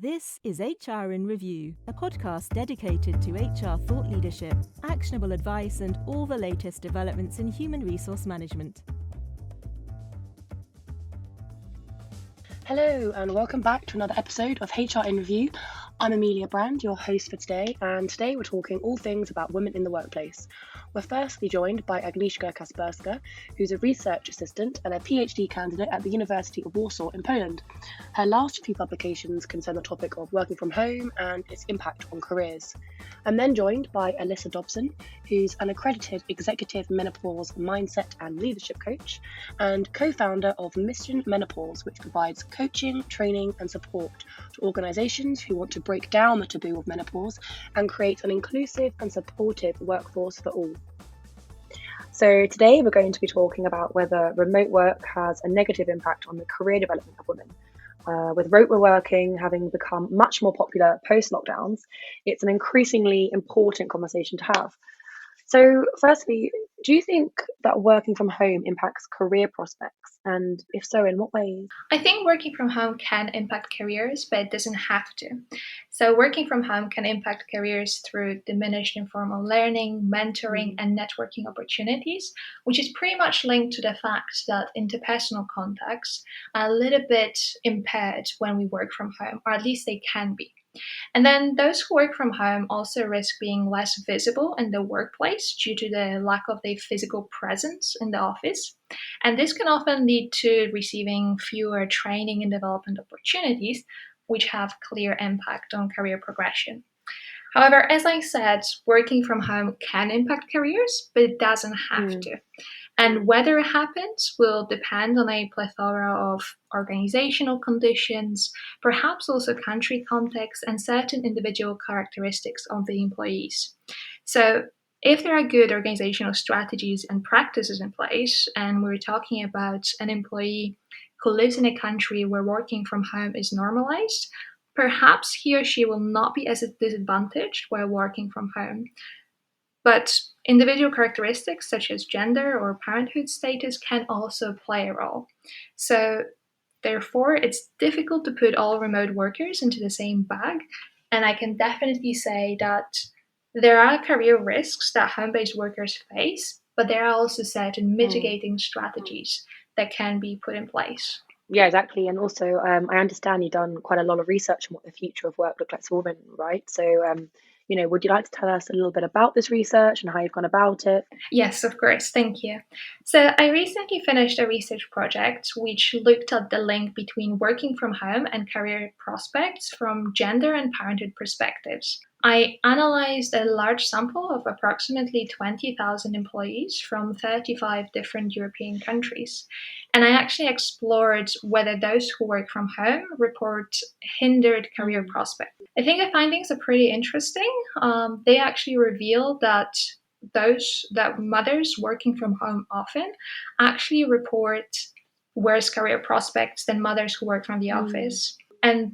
This is HR in Review, a podcast dedicated to HR thought leadership, actionable advice, and all the latest developments in human resource management. Hello and welcome back to another episode of HR in Review. I'm Amelia Brand, your host for today, and today we're talking all things about women in the workplace. We're firstly joined by Agnieszka Kasperska, who's a research assistant and a PhD candidate at the University of Warsaw in Poland. Her last few publications concern the topic of working from home and its impact on careers. I'm then joined by Elissa Dobson, who's an accredited Executive Menopause mindset and leadership coach and co-founder of Mission Menopause, which provides coaching, training and support to organisations who want to break down the taboo of menopause and create an inclusive and supportive workforce for all. So today we're going to be talking about whether remote work has a negative impact on the career development of women. With remote working having become much more popular post-lockdowns, it's an increasingly important conversation to have. So firstly, do you think that working from home impacts career prospects? And if so, in what ways? I think working from home can impact careers, but it doesn't have to. So working from home can impact careers through diminished informal learning, mentoring, and networking opportunities, which is pretty much linked to the fact that interpersonal contacts are a little bit impaired when we work from home, or at least they can be. And then those who work from home also risk being less visible in the workplace due to the lack of their physical presence in the office. And this can often lead to receiving fewer training and development opportunities, which have clear impact on career progression. However, as I said, working from home can impact careers, but it doesn't have to. And whether it happens will depend on a plethora of organizational conditions, perhaps also country context and certain individual characteristics of the employees. So if there are good organizational strategies and practices in place, and we're talking about an employee who lives in a country where working from home is normalized, perhaps he or she will not be as disadvantaged while working from home. But individual characteristics such as gender or parenthood status can also play a role. So therefore, it's difficult to put all remote workers into the same bag. And I can definitely say that there are career risks that home-based workers face, but there are also certain mitigating strategies that can be put in place. Yeah, exactly. And also, I understand you've done quite a lot of research on what the future of work looks like for women, right? So, would you like to tell us a little bit about this research and how you've gone about it? Yes, of course. Thank you. So I recently finished a research project which looked at the link between working from home and career prospects from gender and parenthood perspectives. I analyzed a large sample of approximately 20,000 employees from 35 different European countries. And I actually explored whether those who work from home report hindered career prospects. I think the findings are pretty interesting. They actually reveal that mothers working from home often actually report worse career prospects than mothers who work from the office. And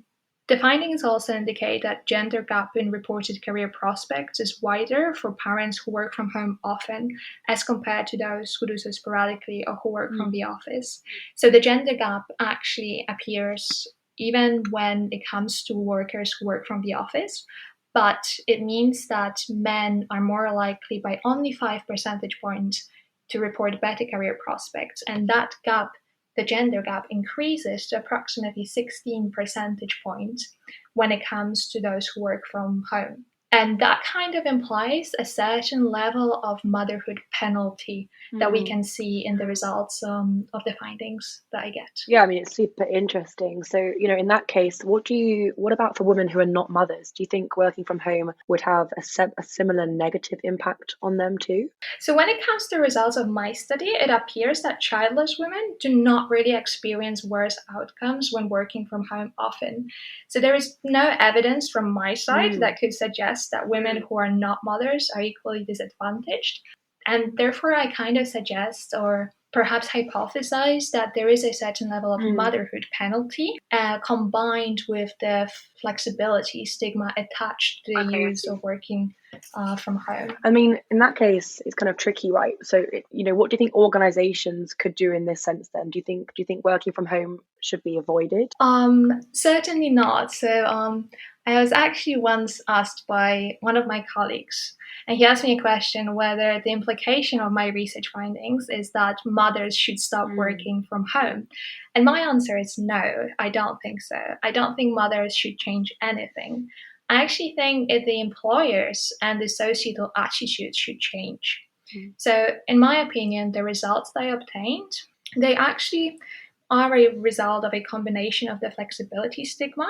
the findings also indicate that gender gap in reported career prospects is wider for parents who work from home often as compared to those who do so sporadically or who work from the office. So the gender gap actually appears even when it comes to workers who work from the office, but it means that men are more likely by only 5 percentage points to report better career prospects. And that gap, the gender gap, increases to approximately 16 percentage points when it comes to those who work from home. And that kind of implies a certain level of motherhood penalty that we can see in the results of the findings that I get. Yeah, I mean, it's super interesting. So, in that case, what about for women who are not mothers? Do you think working from home would have a similar negative impact on them too? So when it comes to results of my study, it appears that childless women do not really experience worse outcomes when working from home often. So there is no evidence from my side that could suggest that women who are not mothers are equally disadvantaged. And therefore, I kind of suggest or perhaps hypothesize that there is a certain level of motherhood penalty combined with the flexibility stigma attached to the use of working from home. I mean, in that case, it's kind of tricky, right? So, what do you think organisations could do in this sense? Then, do you think working from home should be avoided? Certainly not. So I was actually once asked by one of my colleagues, and he asked me a question whether the implication of my research findings is that mothers should stop working from home. And my answer is no, I don't think so. I don't think mothers should change anything. I actually think the employers and the societal attitudes should change. So, in my opinion, the results they obtained, they actually are a result of a combination of the flexibility stigma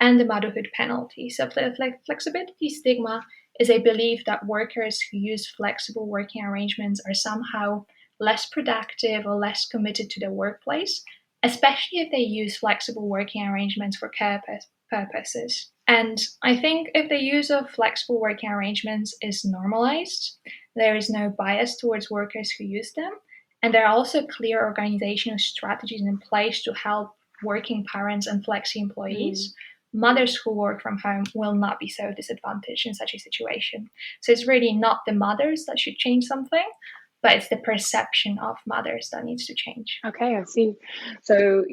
and the motherhood penalty. So, the flexibility stigma is a belief that workers who use flexible working arrangements are somehow less productive or less committed to the workplace, especially if they use flexible working arrangements for care purposes. And I think if the use of flexible working arrangements is normalized, there is no bias towards workers who use them, and there are also clear organizational strategies in place to help working parents and flexi employees. Mothers who work from home will not be so disadvantaged in such a situation. So it's really not the mothers that should change something, but it's the perception of mothers that needs to change. Okay, I see. So,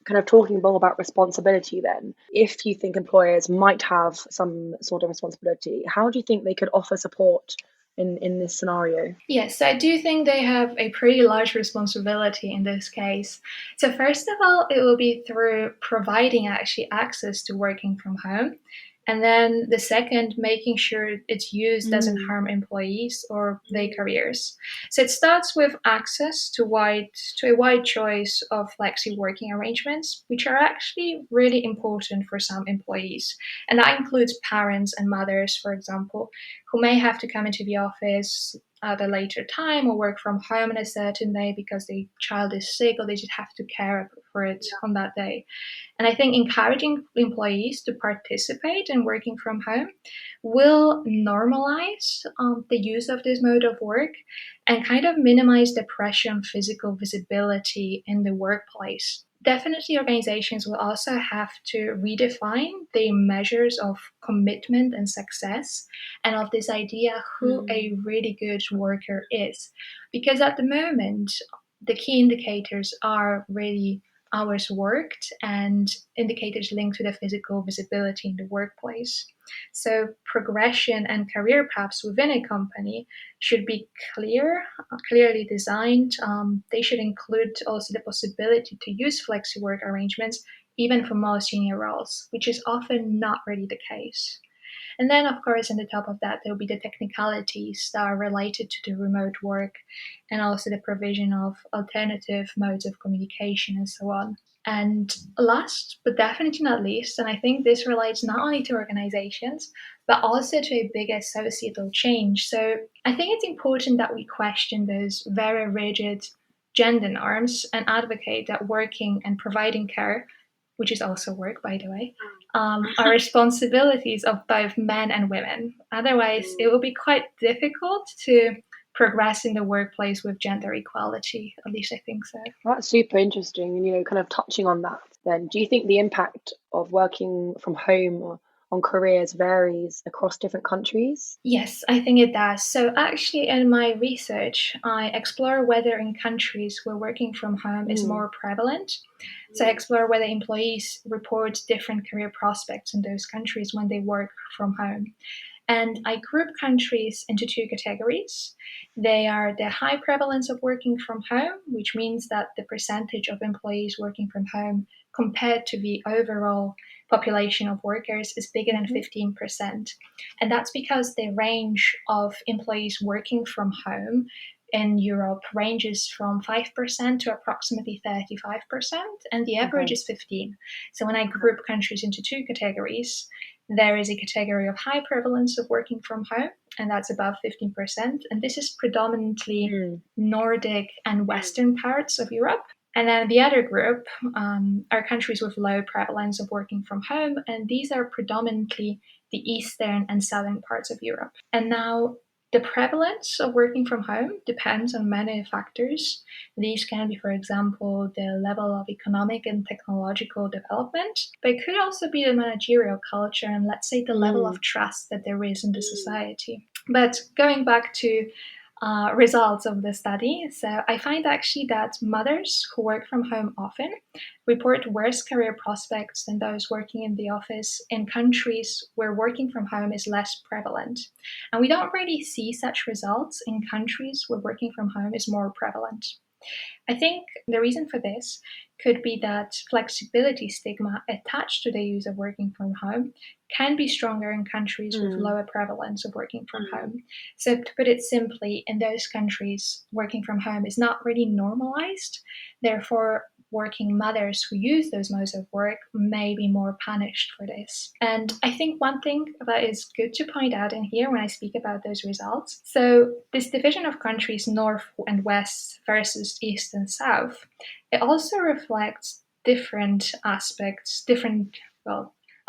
kind of talking more about responsibility then, if you think employers might have some sort of responsibility, how do you think they could offer support in this scenario? Yes, I do think they have a pretty large responsibility in this case. So first of all, it will be through providing actually access to working from home. And then the second, making sure its use doesn't harm employees or their careers. So it starts with access to a wide choice of flexi working arrangements, which are actually really important for some employees. And that includes parents and mothers, for example, who may have to come into the office at a later time or work from home on a certain day because the child is sick or they just have to care for it on that day. And I think encouraging employees to participate in working from home will normalize the use of this mode of work and kind of minimize the pressure on physical visibility in the workplace. Definitely, organizations will also have to redefine the measures of commitment and success and of this idea who a really good worker is. Because at the moment, the key indicators are really hours worked and indicators linked to the physical visibility in the workplace. So progression and career paths within a company should be clearly designed. They should include also the possibility to use flexi work arrangements even for more senior roles, which is often not really the case. And then, of course, on the top of that, there will be the technicalities that are related to the remote work and also the provision of alternative modes of communication and so on. And last, but definitely not least, and I think this relates not only to organizations, but also to a bigger societal change. So I think it's important that we question those very rigid gender norms and advocate that working and providing care, which is also work, by the way, are responsibilities of both men and women. Otherwise, it will be quite difficult to progress in the workplace with gender equality. At least I think so. That's super interesting. And, kind of touching on that, then, do you think the impact of working from home on careers varies across different countries? Yes, I think it does. So actually in my research, I explore whether in countries where working from home is more prevalent. So I explore whether employees report different career prospects in those countries when they work from home. And I group countries into two categories. They are the high prevalence of working from home, which means that the percentage of employees working from home compared to the overall population of workers is bigger than 15%. And that's because the range of employees working from home in Europe ranges from 5% to approximately 35%, and the average is 15%. So when I group countries into two categories, there is a category of high prevalence of working from home, and that's above 15%. And this is predominantly Nordic and Western parts of Europe. And then the other group are countries with low prevalence of working from home, and these are predominantly the eastern and southern parts of Europe. And now, The prevalence of working from home depends on many factors. These can be, for example, the level of economic and technological development, but it could also be the managerial culture and, let's say, the level of trust that there is in the society. But going back to results of the study. So I find actually that mothers who work from home often report worse career prospects than those working in the office in countries where working from home is less prevalent. And we don't really see such results in countries where working from home is more prevalent. I think the reason for this could be that flexibility stigma attached to the use of working from home can be stronger in countries with lower prevalence of working from home. So to put it simply, in those countries, working from home is not really normalized. Therefore, working mothers who use those modes of work may be more punished for this. And I think one thing that is good to point out in here when I speak about those results, so this division of countries north and west versus east and south, it also reflects different aspects,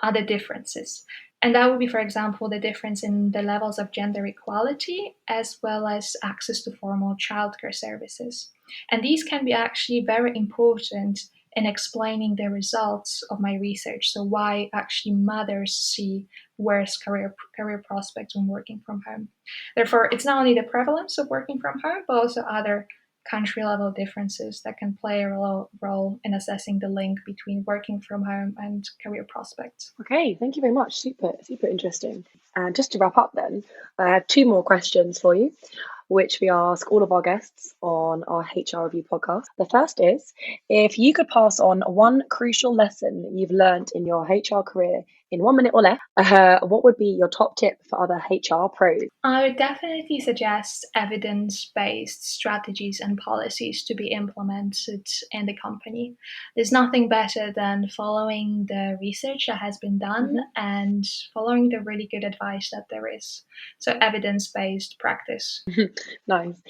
other differences. And that would be, for example, the difference in the levels of gender equality as well as access to formal childcare services. And these can be actually very important in explaining the results of my research. So why actually mothers see worse career prospects when working from home. Therefore, it's not only the prevalence of working from home, but also other country level differences that can play a role in assessing the link between working from home and career prospects. Okay, thank you very much. Super interesting. And just to wrap up then, I have two more questions for you, which we ask all of our guests on our HR Review podcast. The first is, if you could pass on one crucial lesson you've learned in your HR career in 1 minute or less, what would be your top tip for other HR pros? I would definitely suggest evidence-based strategies and policies to be implemented in the company. There's nothing better than following the research that has been done and following the really good advice that there is. So evidence-based practice. Nice.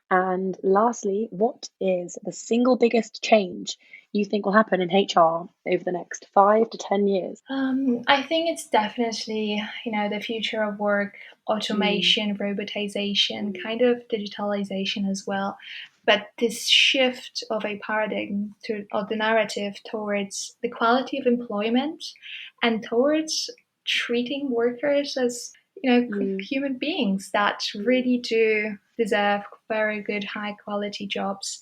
And lastly, what is the single biggest change you think will happen in HR over the next 5 to 10 years? I think it's definitely, the future of work, automation, robotization, kind of digitalization as well. But this shift of a paradigm of the narrative towards the quality of employment and towards treating workers as human beings that really do deserve very good, high quality jobs.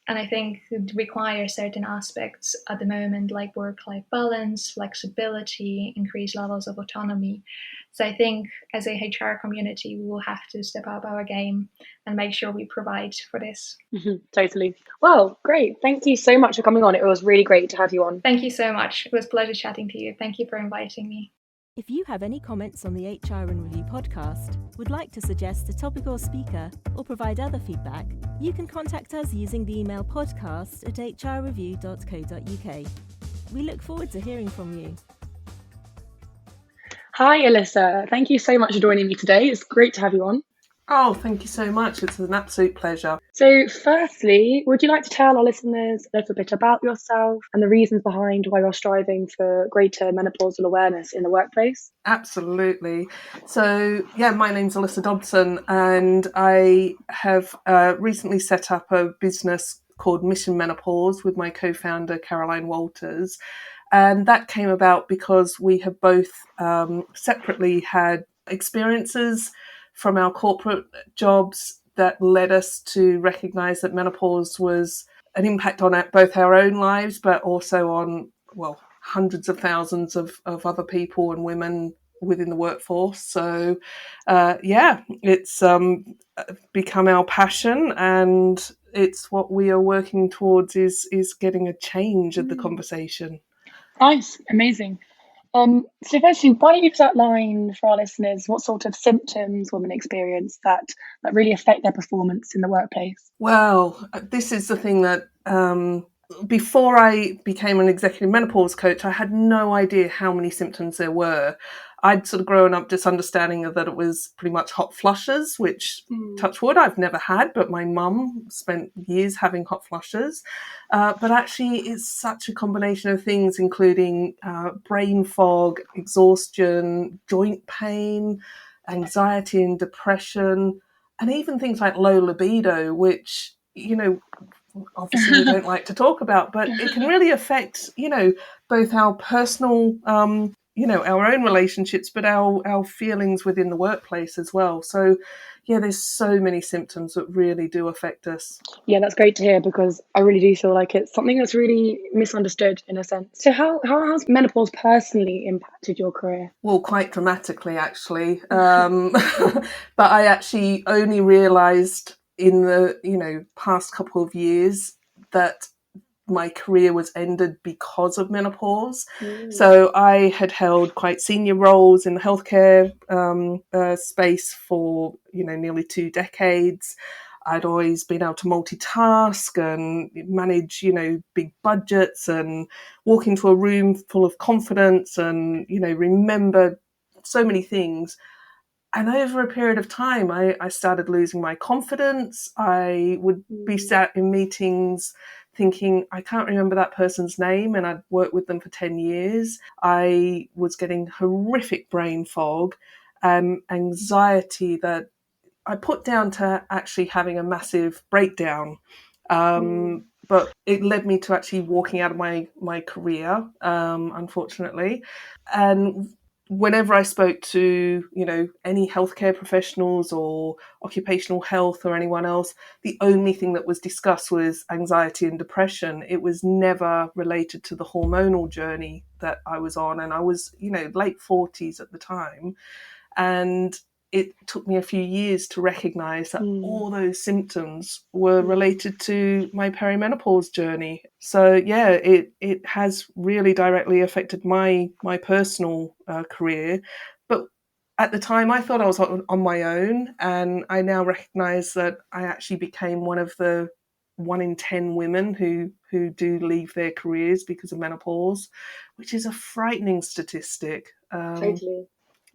And I think it requires certain aspects at the moment, like work-life balance, flexibility, increased levels of autonomy. So I think as a HR community, we will have to step up our game and make sure we provide for this. Totally. Well, great. Thank you so much for coming on. It was really great to have you on. Thank you so much. It was a pleasure chatting to you. Thank you for inviting me. If you have any comments on the HR in Review podcast, would like to suggest a topic or speaker, or provide other feedback, you can contact us using the email podcast@hrreview.co.uk. We look forward to hearing from you. Hi, Elissa. Thank you so much for joining me today. It's great to have you on. Oh, thank you so much. It's an absolute pleasure. So firstly, would you like to tell our listeners a little bit about yourself and the reasons behind why you're striving for greater menopausal awareness in the workplace? Absolutely. So, my name's Elissa Dobson, and I have recently set up a business called Mission Menopause with my co-founder, Caroline Walters. And that came about because we have both separately had experiences from our corporate jobs that led us to recognise that menopause was an impact on both our own lives, but also on, hundreds of thousands of other people and women within the workforce. So, it's become our passion, and it's what we are working towards is getting a change of the conversation. Nice, amazing. So firstly, why don't you just outline for our listeners what sort of symptoms women experience that really affect their performance in the workplace? Well, this is the thing that before I became an executive menopause coach, I had no idea how many symptoms there were. I'd sort of grown up just understanding that it was pretty much hot flushes, which, touch wood, I've never had, but my mum spent years having hot flushes. But actually, it's such a combination of things, including brain fog, exhaustion, joint pain, anxiety and depression, and even things like low libido, which, obviously we don't like to talk about, but it can really affect, both our personal, our own relationships, but our feelings within the workplace as well. So, there's so many symptoms that really do affect us. Yeah, that's great to hear, because I really do feel like it's something that's really misunderstood in a sense. So how has menopause personally impacted your career? Well, quite dramatically, actually. But I actually only realised in the, past couple of years that my career was ended because of menopause. So I had held quite senior roles in the healthcare space for, nearly 2 decades. I'd always been able to multitask and manage, big budgets and walk into a room full of confidence and, remember so many things. And over a period of time, I started losing my confidence. I would be sat in meetings thinking, I can't remember that person's name, and I'd worked with them for 10 years. I was getting horrific brain fog, anxiety that I put down to actually having a massive breakdown. But it led me to actually walking out of my career, unfortunately. And whenever I spoke to, any healthcare professionals or occupational health or anyone else, the only thing that was discussed was anxiety and depression. It was never related to the hormonal journey that I was on. And I was, late 40s at the time. And it took me a few years to recognise that all those symptoms were related to my perimenopause journey. So it has really directly affected my personal career. But at the time, I thought I was on my own, and I now recognise that I actually became one of the 1 in 10 women who do leave their careers because of menopause, which is a frightening statistic. Totally.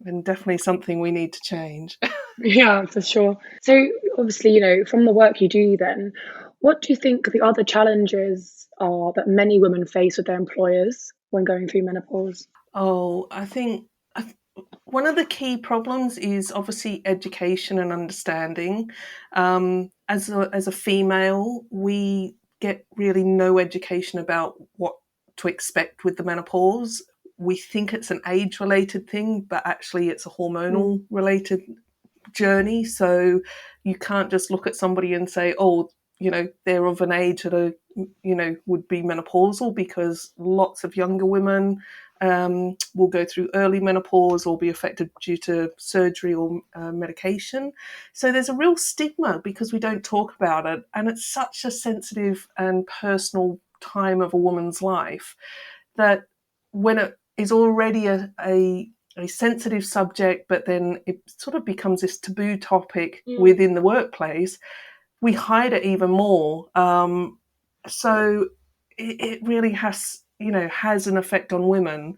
And definitely something we need to change. Yeah, for sure. So obviously, from the work you do then, what do you think the other challenges are that many women face with their employers when going through menopause? Oh, I think one of the key problems is obviously education and understanding. As a female, we get really no education about what to expect with the menopause. We think it's an age-related thing, but actually it's a hormonal-related journey. So you can't just look at somebody and say, oh, they're of an age that would be menopausal, because lots of younger women will go through early menopause or be affected due to surgery or medication. So there's a real stigma because we don't talk about it, and it's such a sensitive and personal time of a woman's life that when it is already a sensitive subject, but then it sort of becomes this taboo topic within the workplace, we hide it even more. So it really has an effect on women,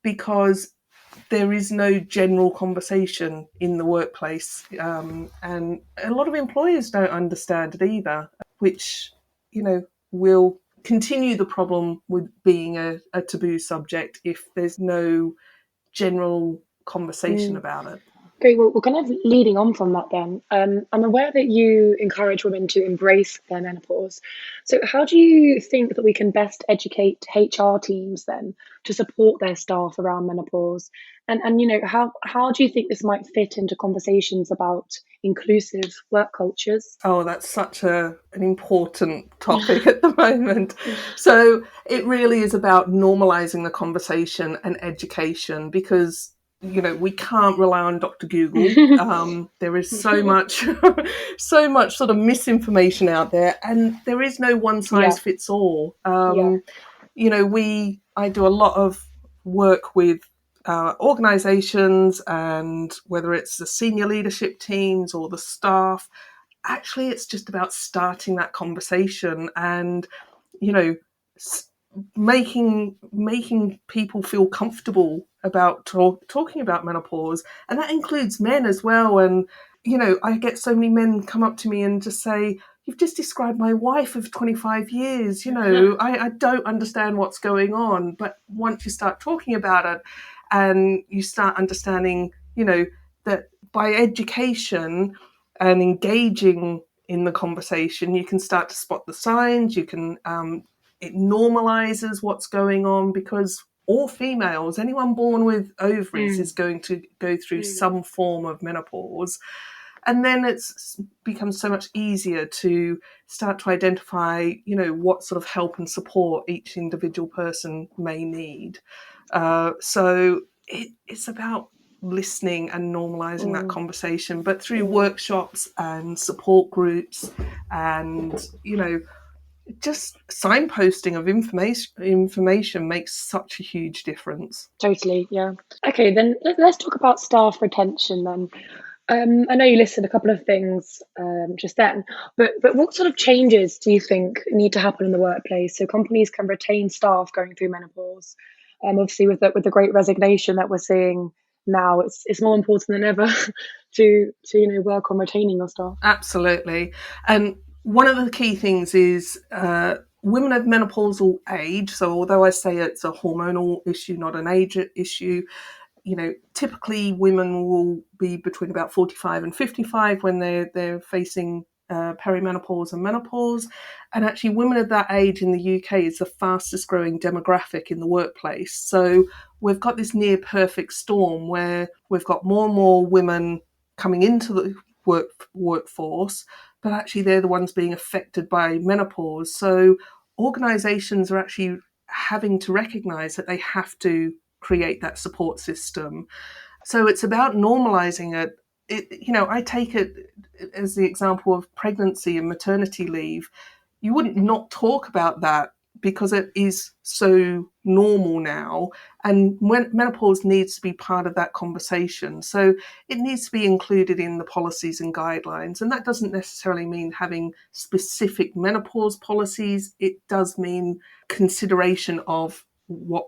because there is no general conversation in the workplace, and a lot of employers don't understand it either, which will continue the problem with being a taboo subject if there's no general conversation about it. Great. Well, we're kind of leading on from that then. I'm aware that you encourage women to embrace their menopause. So how do you think that we can best educate HR teams then to support their staff around menopause? And how do you think this might fit into conversations about inclusive work cultures? Oh, that's such an important topic at the moment. So it really is about normalising the conversation and education, because we can't rely on Dr. Google. There is so much sort of misinformation out there, and there is no one size fits all. I do a lot of work with organisations, and whether it's the senior leadership teams or the staff, actually it's just about starting that conversation and, making people feel comfortable about talking about menopause. And that includes men as well. And, I get so many men come up to me and just say, you've just described my wife of 25 years, I don't understand what's going on. But once you start talking about it and you start understanding, that by education and engaging in the conversation, you can start to spot the signs. You can it normalizes what's going on, because all females, anyone born with ovaries is going to go through some form of menopause. And then it's becomes so much easier to start to identify, what sort of help and support each individual person may need. So it's about listening and normalizing that conversation, but through workshops and support groups and, just signposting of information makes such a huge difference. Totally, yeah. Okay, then let's talk about staff retention then. I know you listed a couple of things just then, but what sort of changes do you think need to happen in the workplace so companies can retain staff going through menopause? Obviously, with the great resignation that we're seeing now, it's more important than ever to work on retaining your staff. Absolutely, and one of the key things is women of menopausal age. So although I say it's a hormonal issue, not an age issue, typically women will be between about 45 and 55 when they're facing perimenopause and menopause. And actually women of that age in the UK is the fastest growing demographic in the workplace. So we've got this near perfect storm where we've got more and more women coming into the workforce, but actually they're the ones being affected by menopause. So organisations are actually having to recognise that they have to create that support system. So it's about normalising it. I take it as the example of pregnancy and maternity leave. You wouldn't not talk about that because it is so normal now, and menopause needs to be part of that conversation. So it needs to be included in the policies and guidelines, and that doesn't necessarily mean having specific menopause policies. It does mean consideration of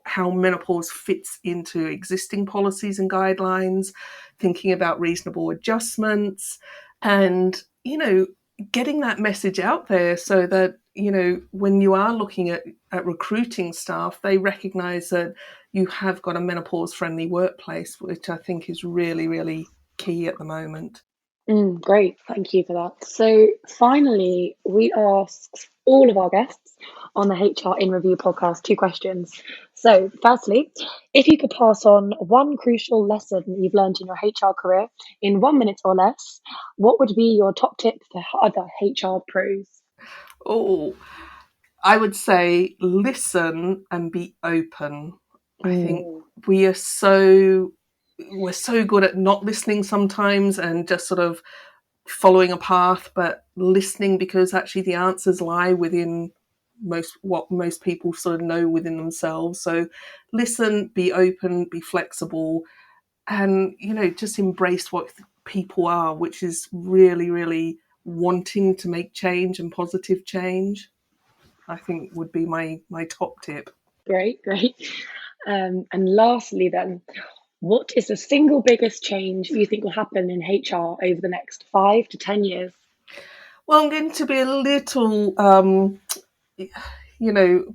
how menopause fits into existing policies and guidelines, thinking about reasonable adjustments, and getting that message out there so that when you are looking at recruiting staff, they recognise that you have got a menopause-friendly workplace, which I think is really, really key at the moment. Great, thank you for that. So finally, we asked all of our guests on the HR in Review podcast 2 questions. So firstly, if you could pass on one crucial lesson you've learned in your HR career in 1 minute or less, what would be your top tip for other HR pros? Oh, I would say listen and be open. I think we're so good at not listening sometimes and just sort of following a path, but listening, because actually the answers lie within what most people sort of know within themselves. So listen, be open, be flexible, and just embrace what people are, which is really, really wanting to make change and positive change. I think would be my top tip. Great. And lastly then, what is the single biggest change you think will happen in HR over the next 5 to 10 years? Well, I'm going to be a little,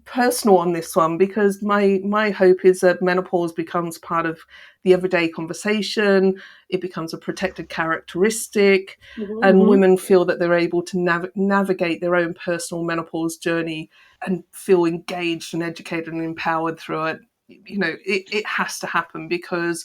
personal on this one, because my hope is that menopause becomes part of the everyday conversation. It becomes a protected characteristic, and women feel that they're able to navigate their own personal menopause journey and feel engaged and educated and empowered through it. It has to happen, because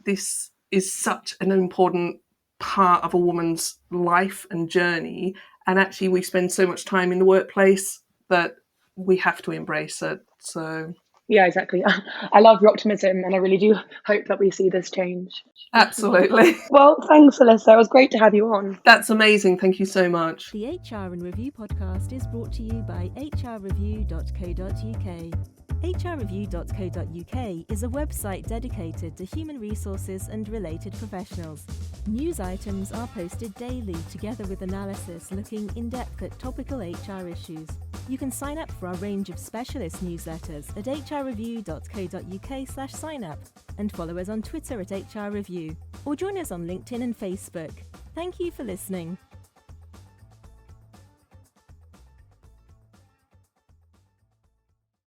this is such an important part of a woman's life and journey. And actually we spend so much time in the workplace that we have to embrace it. So yeah, exactly. I love your optimism, and I really do hope that we see this change. Absolutely. Well, thanks, Elissa. It was great to have you on. That's amazing. Thank you so much. The HR in Review podcast is brought to you by hrreview.co.uk. hrreview.co.uk is a website dedicated to human resources and related professionals. News items are posted daily, together with analysis looking in depth at topical HR issues. You can sign up for our range of specialist newsletters at hrreview.co.uk/sign-up, and follow us on Twitter at hrreview, or join us on LinkedIn and Facebook. Thank you for listening.